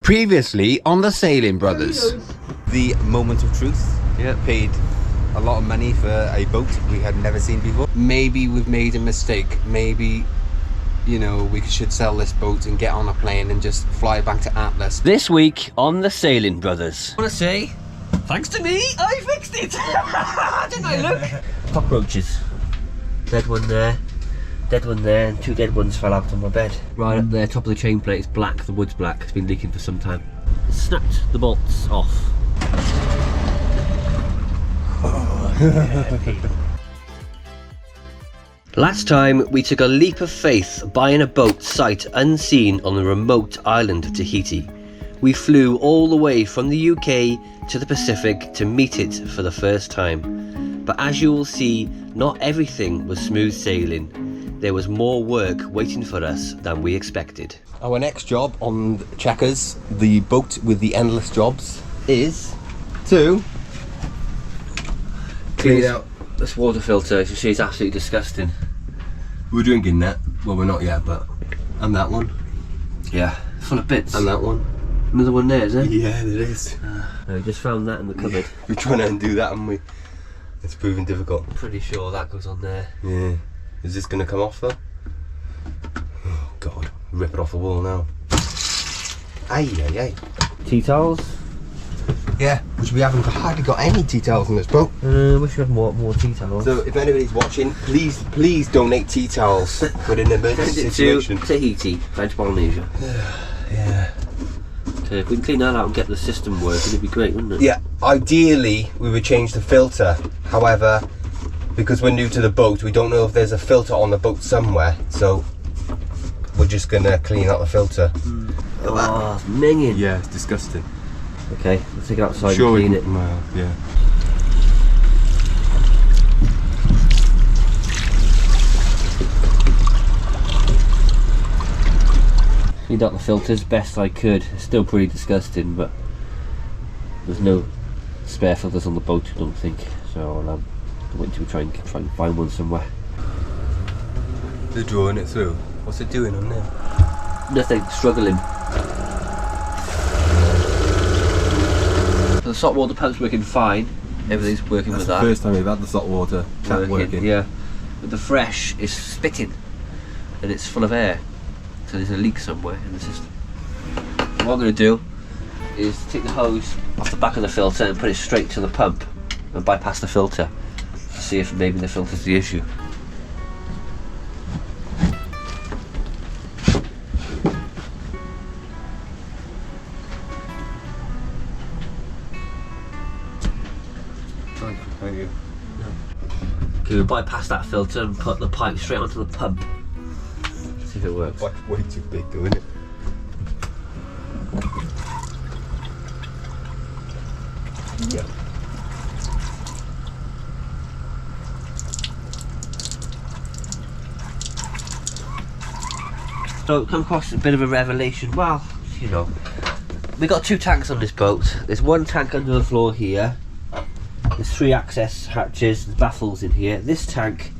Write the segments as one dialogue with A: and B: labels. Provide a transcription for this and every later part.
A: Previously on the Sailing Brothers.
B: The moment of truth.
C: Yeah.
B: Paid a lot of money for a boat we had never seen before.
C: Maybe we've made a mistake. Maybe, you know, we should sell this boat and get on a plane and just fly back to Atlas.
A: This week on the Sailing Brothers.
C: I want to say, thanks to me, I fixed it. Didn't I, look?
D: Cockroaches. Dead one there, and two dead ones fell out on my bed. Right up there, top of the chain plate, it's black, the wood's black, it's been leaking for some time. Snapped the bolts off. Last time we took a leap of faith buying a boat sight unseen on the remote island of Tahiti. We flew all the way from the UK to the Pacific to meet it for the first time. But as you will see, not everything was smooth sailing. There was more work waiting for us than we expected.
C: Our next job on Checkers, the boat with the endless jobs, is to
D: Clean out this water filter. As you see, it's absolutely disgusting.
C: We're drinking that. Well, we're not yet, but and that one,
D: Yeah, full of bits.
C: and that one.
D: Another one there, is there?
C: Yeah, there is.
D: I just found that in the cupboard.
C: We're trying to undo that, and it's proving difficult.
D: Pretty sure that goes on there.
C: Yeah. Is this gonna come off though? Oh God! Rip it off the wall now. Aye, aye, aye.
D: Tea towels.
C: Yeah, which we haven't hardly got any tea towels in this boat.
D: Wish we had more tea towels.
C: So if anybody's watching, please donate tea towels for an emergency
D: Send it
C: situation.
D: to Tahiti, French Polynesia.
C: Yeah.
D: Okay, if we can clean that out and get the system working, it'd be great, wouldn't it?
C: Yeah. Ideally, we would change the filter. However, because we're new to the boat, we don't know if there's a filter on the boat somewhere. So we're just gonna clean out the filter.
D: Oh, it's minging.
C: Yeah, it's disgusting.
D: Okay, let's take it outside and clean it.
C: Well, yeah.
D: Cleaned out the filters best I could. It's still pretty disgusting, but there's no spare filters on the boat, I don't think. So I'll wait till we try and find one somewhere.
C: They're drawing it through. What's it doing on there?
D: Nothing, struggling. The salt water pump's working fine. Everything's working with that.
C: First time we've had the salt water tap working.
D: Yeah, but the fresh is spitting, and it's full of air. So there's a leak somewhere in the system. What I'm going to do is take the hose off the back of the filter and put it straight to the pump and bypass the filter to see if maybe the filter's the issue. Okay, we'll bypass that filter and put the pipe straight onto the pump. See if it works.
C: Way too big, though, isn't it? Yeah.
D: So come across a bit of a revelation. Well, you know, we got two tanks on this boat. There's one tank under the floor here. There's three access hatches, there's baffles in here. This tank's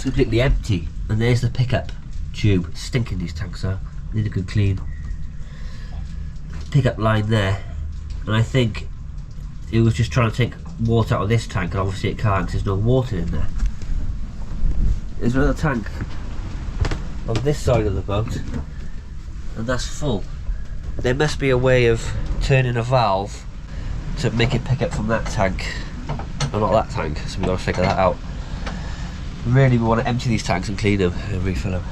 D: completely empty, and there's the pickup tube. It's stinking, these tanks are. Need a good clean. Pickup line there, and I think it was just trying to take water out of this tank, and obviously it can't because there's no water in there. There's another tank on this side of the boat, and that's full. There must be a way of turning a valve to make it pick up from that tank, or not that tank, so we've got to figure that out. Really, we want to empty these tanks and clean them and refill them.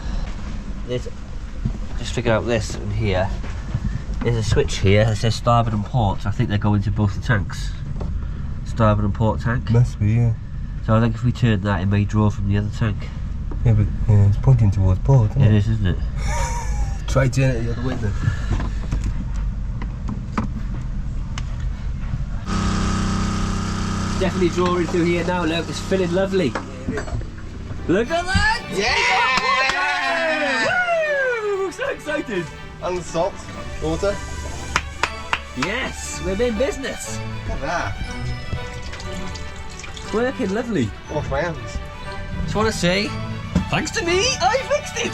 D: Just figure out this in here. There's a switch here that says starboard and port. I think they go into both the tanks. Starboard and port tank.
C: Must be, yeah.
D: So I think if we turn that, it may draw from the other tank.
C: Yeah, but it's pointing towards port, isn't
D: It is, isn't it?
C: Try turning it the other way then.
D: Definitely drawing through here now, look, it's feeling lovely. Look at that!
C: Yeah!
D: Woo! So excited!
C: And the salt water.
D: Yes, we're in business.
C: Look at that.
D: It's working lovely.
C: Wash my hands.
D: Just want to say, thanks to me, I fixed it!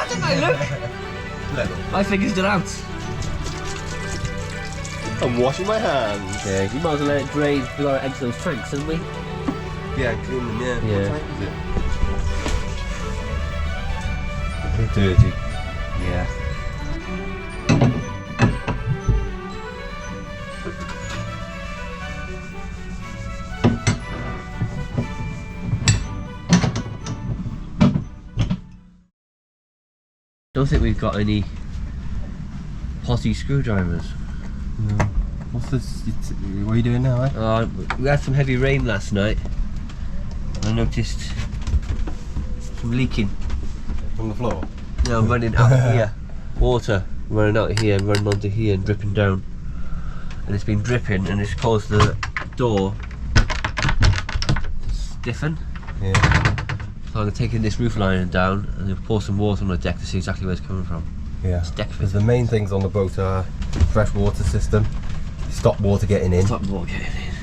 D: Didn't I, look? I figured it out.
C: I'm washing my hands.
D: Yeah, you might as well let it drain. We got to empty those tanks, haven't we?
C: Yeah, clean them, yeah.
D: Yeah.
C: What time is it? A bit dirty.
D: Yeah. Don't think we've got any posse screwdrivers.
C: No. What's this? What are you doing now, eh?
D: We had some heavy rain last night. I noticed some leaking.
C: From the floor?
D: No, running out of here. Water running out of here, running onto here and dripping down. And it's been dripping and it's caused the door to stiffen.
C: Yeah.
D: So I'm taking this roof lining down and then pour some water on the deck to see exactly where it's coming from.
C: Yeah.
D: It's deck
C: Because the main things on the boat are fresh water system, stop water getting in,
D: Stop water getting in.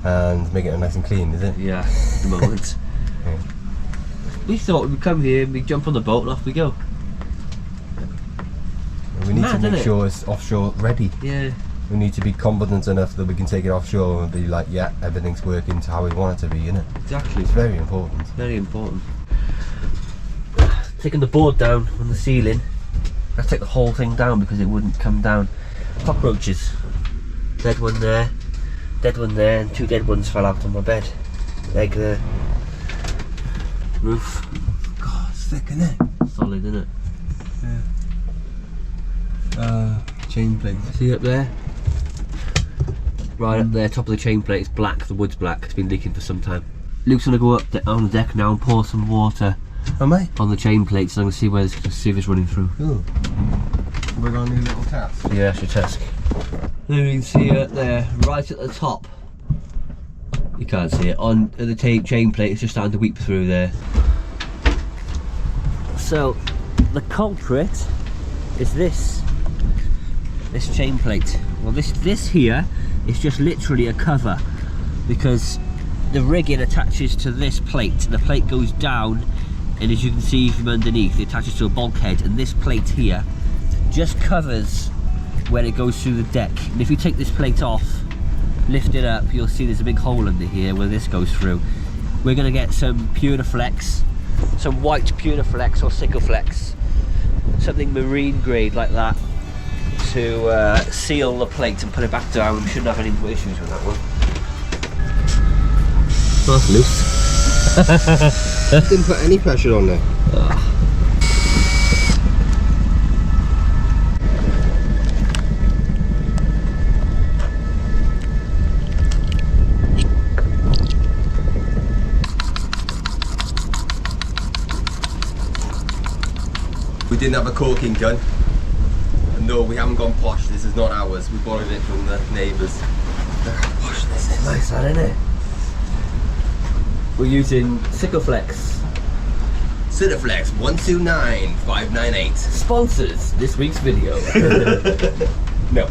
C: and make it nice and clean, is it?
D: Yeah, at the moment.
C: Yeah.
D: We thought we'd come here and we'd jump on the boat and off we go.
C: And we need
D: Mad,
C: to make
D: isn't it?
C: sure it's offshore ready.
D: Yeah.
C: We need to be confident enough that we can take it offshore and be like, yeah, everything's working to how we want it to be, innit?
D: Exactly.
C: It's very important.
D: Very important. Taking the board down on the ceiling. I take the whole thing down because it wouldn't come down. Cockroaches. Dead one there, and 2 dead ones fell out on my bed. Leg there. Roof.
C: God, it's thick, isn't it?
D: Solid, isn't it?
C: Yeah. Chain plates.
D: See up there? Right up there, top of the chain plate, it's black, the wood's black, it's been leaking for some time. Luke's gonna go up on the deck now and pour some water
C: Am I?
D: on the chain plates, so I'm gonna see where see if it's running through.
C: Cool. We're going to do a little task.
D: Yeah, that's your task. There you can see it there, right at the top. You can't see it. On the chain plate, it's just starting to weep through there. So, the culprit is this chain plate. Well, this here is just literally a cover because the rigging attaches to this plate. The plate goes down, and as you can see from underneath, it attaches to a bulkhead, and this plate here just covers where it goes through the deck. And if you take this plate off, lift it up, you'll see there's a big hole under here where this goes through. We're going to get some Puriflex, some white Puriflex or Sikaflex, something marine grade like that, to seal the plate and put it back down. We shouldn't have any issues with that one. That's loose.
C: Didn't put any pressure on there. We didn't have a caulking gun. No, we haven't gone posh. This is not ours. We borrowed it from the neighbours. Look how posh this is.
D: Nice, that, isn't it? We're using Sikaflex.
C: Cineflex 129598.
D: Sponsors this week's video.
C: No.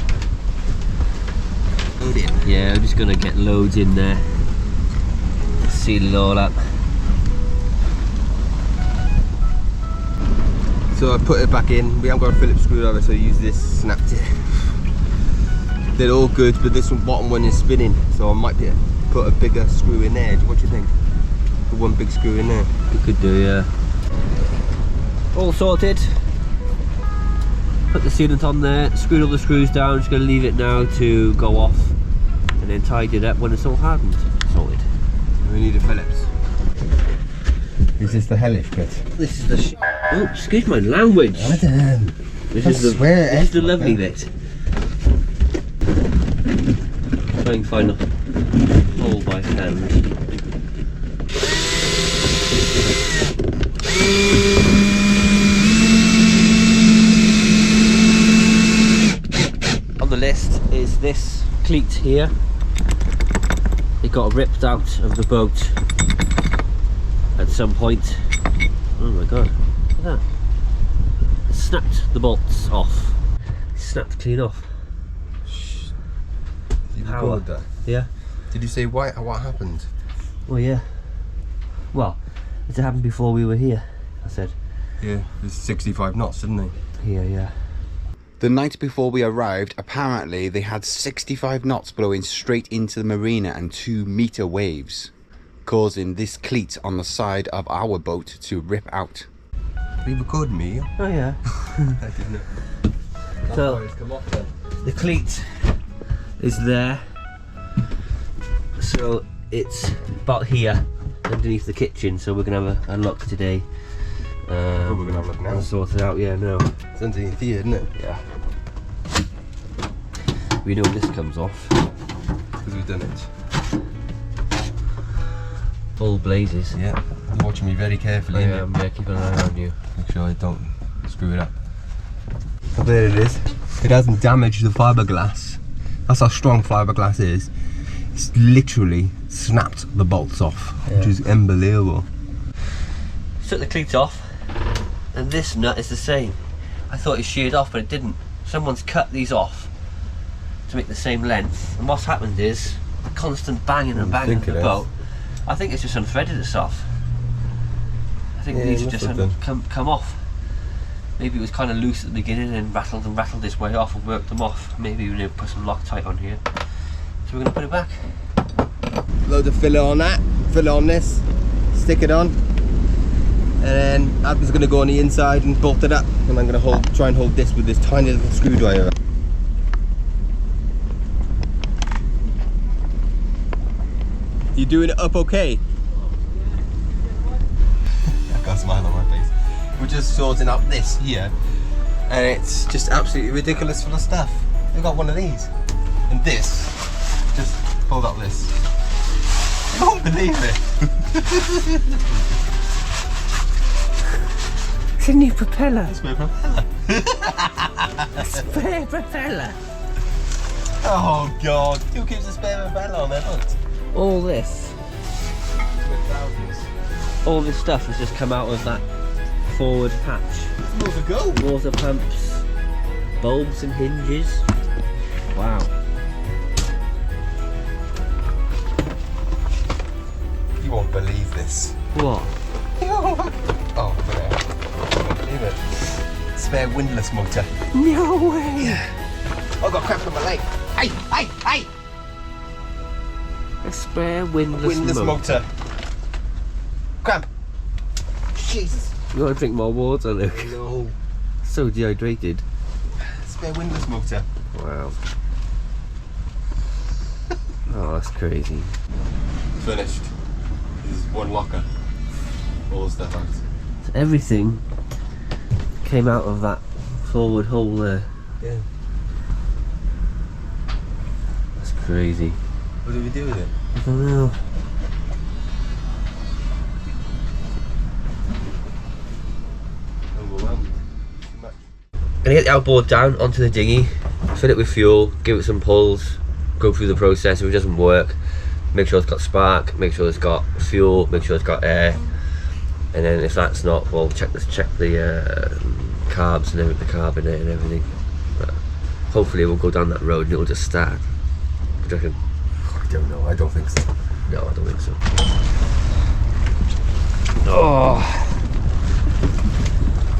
C: Load in.
D: Yeah, I'm just gonna get loads in there. Seal it all up.
C: So I put it back in. We haven't got a Phillips screwdriver, so I use this, snapped it. They're all good, but this one, bottom one is spinning, so I might put a bigger screw in there. What do you think? Put one big screw in there.
D: We could do, yeah. All sorted. Put the sealant on there, screwed all the screws down, just gonna leave it now to go off and then tied it up when it's all hardened. Sorted.
C: We need a Phillips. Is this the hellish bit?
D: This is the oh, excuse my language.
C: Adam.
D: This
C: I
D: is the
C: swear,
D: this is the lovely bit. Try and find a hole by hand. On the list is this cleat here. It got ripped out of the boat at some point. Oh my god, look at that. It snapped the bolts off. Snapped clean off.
C: You
D: Power.
C: recorded that?
D: Yeah.
C: Did you say what happened?
D: Well, yeah. Well, it happened before we were here, I said.
C: Yeah, it's 65 knots, didn't they?
D: Here, yeah.
B: The night before we arrived, apparently they had 65 knots blowing straight into the marina and 2-meter waves, causing this cleat on the side of our boat to rip out.
C: Are you recording me?
D: Oh yeah.
C: I didn't know.
D: So
C: Come off then.
D: the cleat is there. So it's about here underneath the kitchen. So we're gonna have a look today.
C: We're gonna have a look now.
D: And sort it out. Yeah, no.
C: It's underneath here, isn't it?
D: Yeah. We know this comes off.
C: Because we've done it.
D: All blazes.
C: Yeah. You're watching me very carefully.
D: Yeah, keep an eye on you.
C: Make sure I don't screw it up. Oh, there it is. It hasn't damaged the fiberglass. That's how strong fiberglass is. It's literally snapped the bolts off, which is unbelievable.
D: Took the cleat off, and this nut is the same. I thought it sheared off, but it didn't. Someone's cut these off to make the same length, and what's happened is the constant banging and banging of the boat. I think it's just unthreaded itself. I think these have just come off. Maybe it was kind of loose at the beginning and rattled its way off and worked them off. Maybe we need to put some Loctite on here. So we're going to put it back.
C: Load of filler on that, filler on this, stick it on, and then Adam's going to go on the inside and bolt it up, and I'm going to try and hold this with this tiny little screwdriver. You doing it up okay? I got a smile on my face. We're just sorting out this here, and it's just absolutely ridiculous full of stuff. We've got one of these, and this. Just hold up this. You won't believe it.
D: It's a new propeller.
C: It's my propeller.
D: A spare propeller.
C: Oh God! Who keeps a spare propeller on their boat?
D: All this stuff has just come out of that forward patch.
C: It's more to go.
D: Water pumps, bulbs and hinges. Wow.
C: You won't believe this.
D: What?
C: Oh, there. You won't believe it. Spare windlass motor.
D: No way!
C: Yeah. I got cramp in my leg. Hey!
D: A spare windlass
C: motor. Cramp. Jesus.
D: You want to drink more water, Luke?
C: No.
D: So dehydrated.
C: Spare windlass motor.
D: Wow. Oh, that's crazy.
C: Finished. This is one locker. All the stuff out.
D: So everything came out of that forward hole there.
C: Yeah.
D: That's crazy.
C: What do we do with it?
D: I don't know.
C: Overwhelmed.
D: Gonna get the outboard down onto the dinghy, fill it with fuel, give it some pulls, go through the process. If it doesn't work, make sure it's got spark, make sure it's got fuel, make sure it's got air, and then if that's not, well, check the carbs and everything, the carbonate and everything. But hopefully we'll go down that road and it'll just start. What do you reckon?
C: I don't know. I don't think so.
D: No, I don't think so. Oh,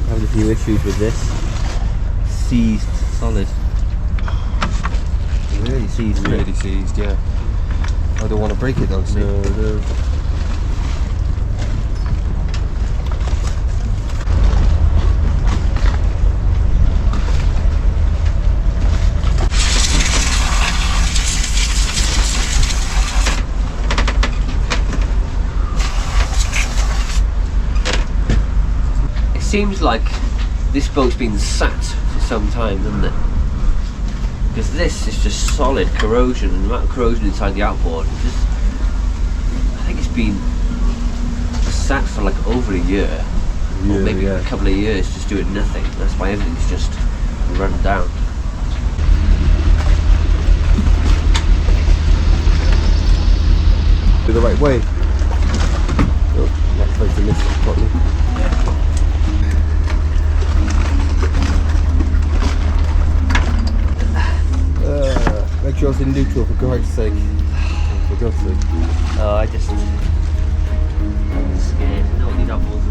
D: having a few issues with this. Seized, solid. Really seized.
C: Really seized, yeah. I don't want to break it though. See?
D: No. It seems like this boat's been sat for some time, doesn't it? Because this is just solid corrosion, and the amount of corrosion inside the outboard, I think it's been sat for like over a year, or maybe a couple of years, just doing nothing. That's why everything's just run down.
C: Do the right way. Not trying to miss it properly. Make sure it's in neutral for God's sake. For God's sake.
D: Oh, I'm scared. I don't need outboards.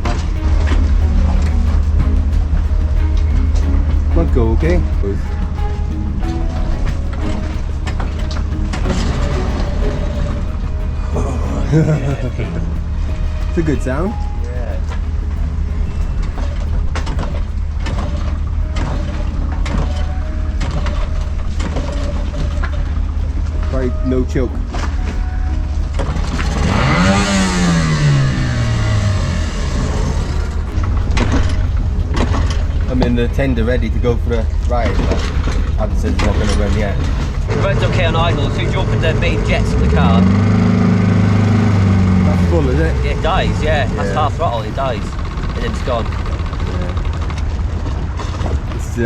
C: Might go okay. It's a good sound.
D: Yeah.
C: Right, no choke. I'm in the tender ready to go for a ride, but Addison's not going to run yet.
D: It runs okay on idle, so you open the main jets of the car.
C: That's full, is it?
D: It dies, yeah. That's
C: Yeah.
D: half throttle, it dies. And then it's gone.
C: It's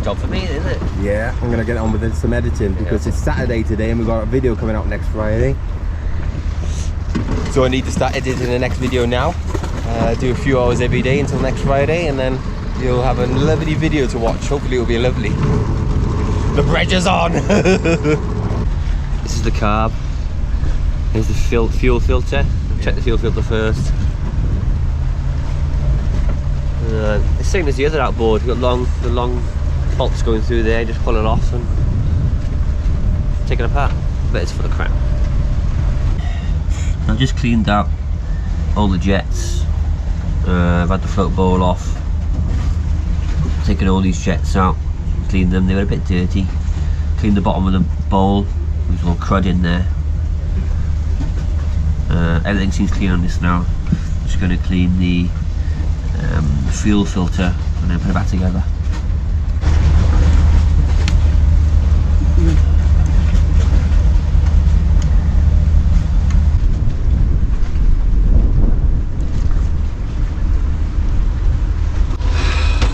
D: Job for me, isn't it?
C: yeah, I'm going to get on with some editing because it's Saturday today and we've got a video coming out next Friday. So I need to start editing the next video now. Do a few hours every day until next Friday, and then you'll have a lovely video to watch. Hopefully it'll be lovely. The pressure's on!
D: This is the carb. Here's the fuel filter. Check the fuel filter first. The same as the other outboard. We've got the long bolts going through there. Just pull it off and take it apart. But it's full of crap. I've just cleaned out all the jets. I've had the float bowl off, taken all these jets out, cleaned them. They were a bit dirty. Cleaned the bottom of the bowl. There's all crud in there. Everything seems clean on this now. Just going to clean the fuel filter and then put it back together.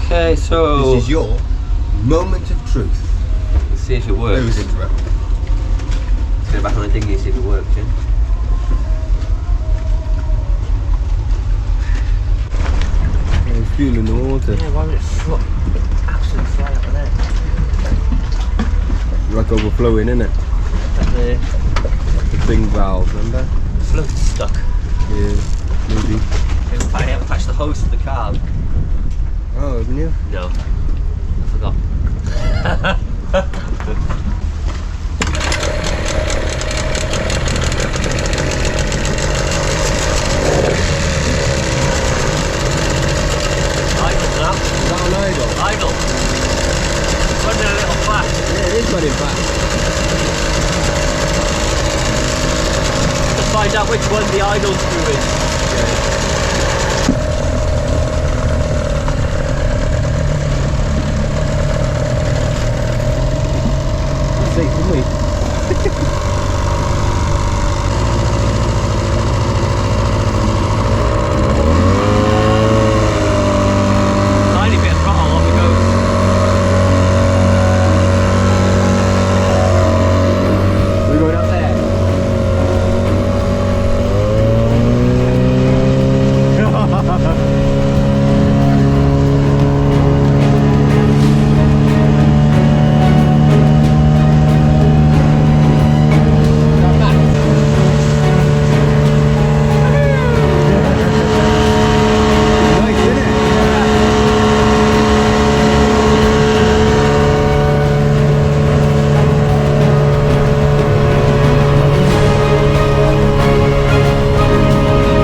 D: Okay, so
C: This is your moment of truth.
D: let's see if it works.
C: Lose intro.
D: Let's go back on the dinghy and see if it works. Yeah?
C: It's fueling the water.
D: Yeah, why would it absolutely fly up there?
C: Like overflowing, isn't it?
D: The
C: The thing valve, remember?
D: float's stuck.
C: Yeah, maybe.
D: I haven't touched the hose of the carb.
C: Oh, haven't you?
D: No, I forgot. Idle now.
C: Is that an idle?
D: Idle. It's running a little fast.
C: Yeah, it is running fast.
D: To find out which one the idle screw is.
C: Safe, didn't we?
D: Tiny bit of throttle, off it goes.
C: We're going up there. Nice, isn't it?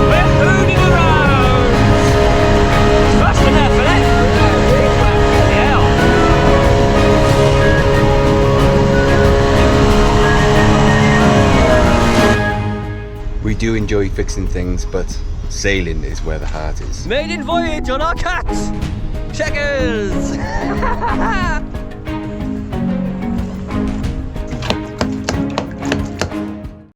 D: We're hooning around! It's fast enough, isn't it? Yeah.
B: We do enjoy fixing things, but sailing is where the heart is.
D: Maiden voyage on our cats! Checkers!